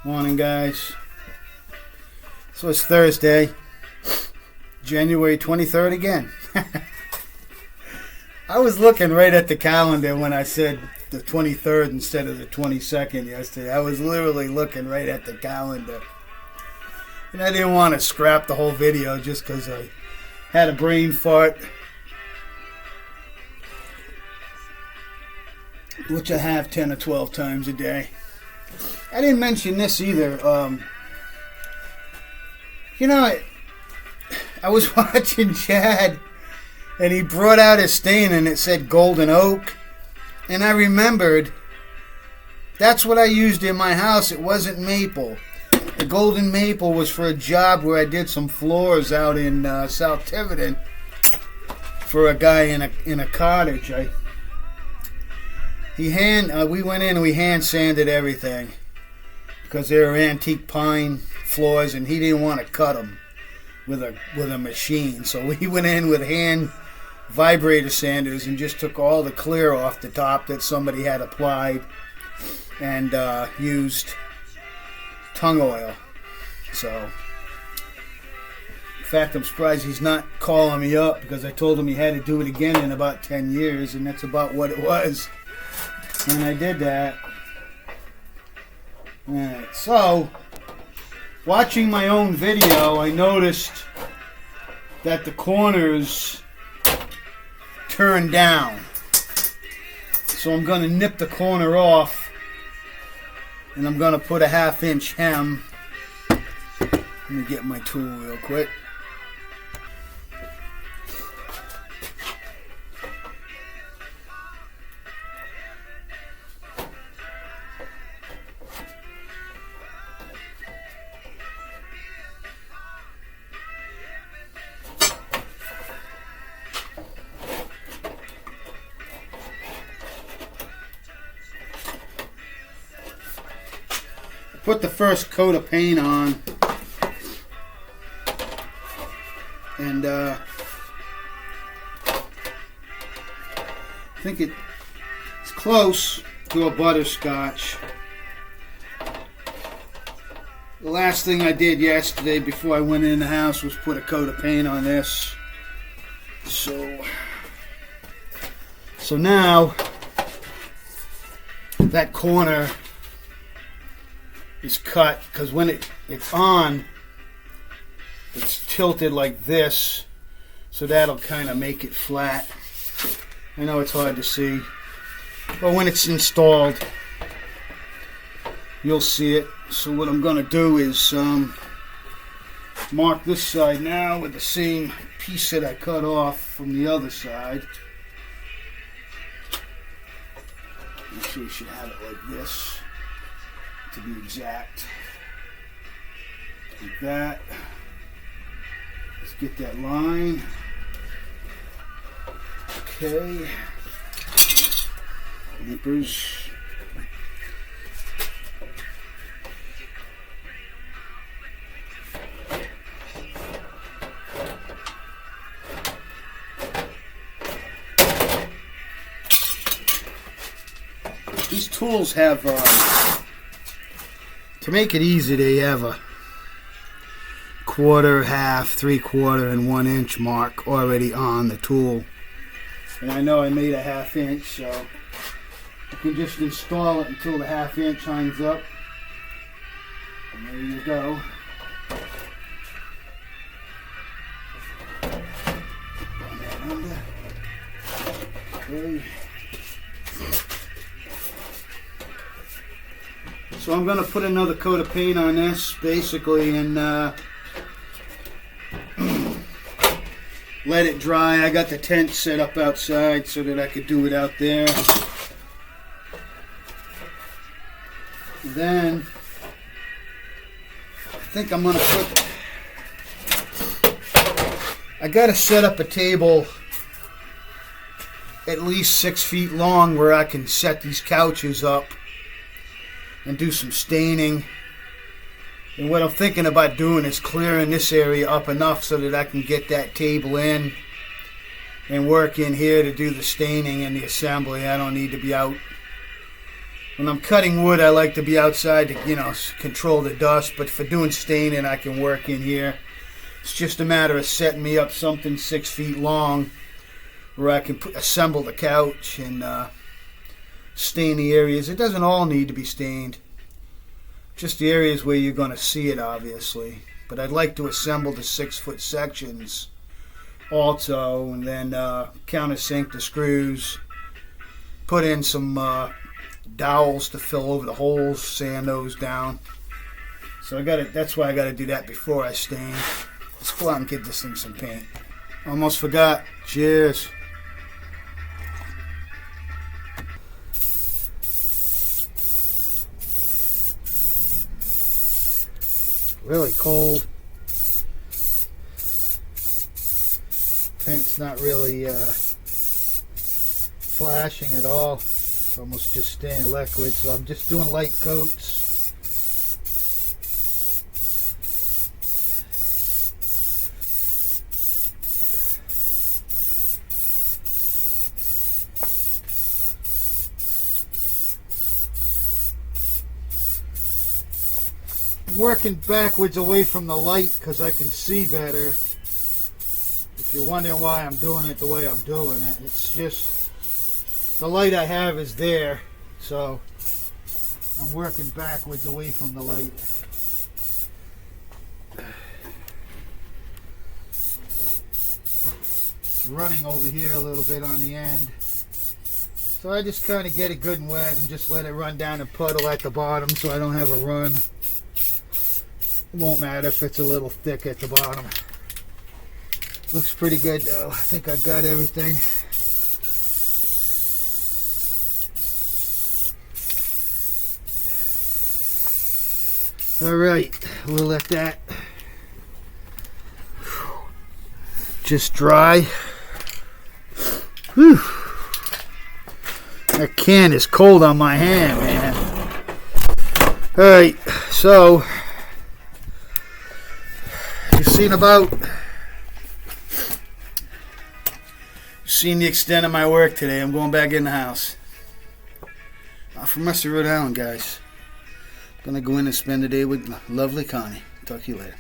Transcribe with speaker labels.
Speaker 1: Morning, guys. So it's Thursday, January 23rd again. I was looking right at the calendar when I said the 23rd instead of the 22nd yesterday. I was literally looking right at the calendar. And I didn't want to scrap the whole video just because I had a brain fart, which I have 10 or 12 times a day. I didn't mention this either. I was watching Chad, and he brought out his stain, and it said Golden Oak. And I remembered, that's what I used in my house. It wasn't maple. The golden maple was for a job where I did some floors out in South Tiverton for a guy in a cottage. We went in and we hand sanded everything because they were antique pine floors, and he didn't want to cut them with a machine. So we went in with hand vibrator sanders and just took all the clear off the top that somebody had applied and used tung oil. So, in fact, I'm surprised he's not calling me up because I told him he had to do it again in about 10 years, and that's about what it was. And I did that. Alright, so, watching my own video, I noticed that the corners turned down. So I'm going to nip the corner off, and I'm going to put a 1/2 inch hem. Let me get my tool real quick. Put the first coat of paint on, and I think it's close to a butterscotch. The last thing I did yesterday before I went in the house was put a coat of paint on this. So now that corner is cut, because when it's on, it's tilted like this, so that'll kind of make it flat. I know it's hard to see, but when it's installed, you'll see it. So what I'm going to do is mark this side now with the same piece that I cut off from the other side. I'm sure you should have it like this, to be exact. Like that. Let's get that line. Okay. Nippers. These tools have to make it easy, they have a 1/4, 1/2, 3/4, and 1 inch mark already on the tool. And I know I made a 1/2 inch, so you can just install it until the 1/2 inch lines up. And there you go. Run that under. Okay. So I'm going to put another coat of paint on this, basically, and let it dry. I got the tent set up outside so that I could do it out there. Then, I think I'm going to I got to set up a table at least 6 feet long where I can set these couches up and do some staining. And what I'm thinking about doing is clearing this area up enough so that I can get that table in and work in here to do the staining and the assembly. I don't need to be out when I'm cutting wood, I like to be outside to, control the dust. But for doing staining, I can work in here. It's just a matter of setting me up something 6 feet long where I can assemble the couch and stain the areas. It doesn't all need to be stained. Just the areas where you're going to see it, obviously. But I'd like to assemble the 6-foot sections also, and then countersink the screws. Put in some dowels to fill over the holes, sand those down. So that's why I got to do that before I stain. Let's go out and give this thing some paint. Almost forgot. Cheers. Really cold. Paint's not really flashing at all. It's almost just staying liquid, so I'm just doing light coats. I'm working backwards away from the light because I can see better. If you're wondering why I'm doing it the way I'm doing it, it's just the light I have is there, so I'm working backwards away from the light. It's running over here a little bit on the end. So I just kind of get it good and wet and just let it run down and puddle at the bottom so I don't have a run. It won't matter if it's a little thick at the bottom. Looks pretty good though. I think I got everything. Alright, we'll let that just dry. Whew. That can is cold on my hand, man. Alright, so you've seen the extent of my work today. I'm going back in the house. From Rusty, Rhode Island, guys. Gonna go in and spend the day with lovely Connie. Talk to you later.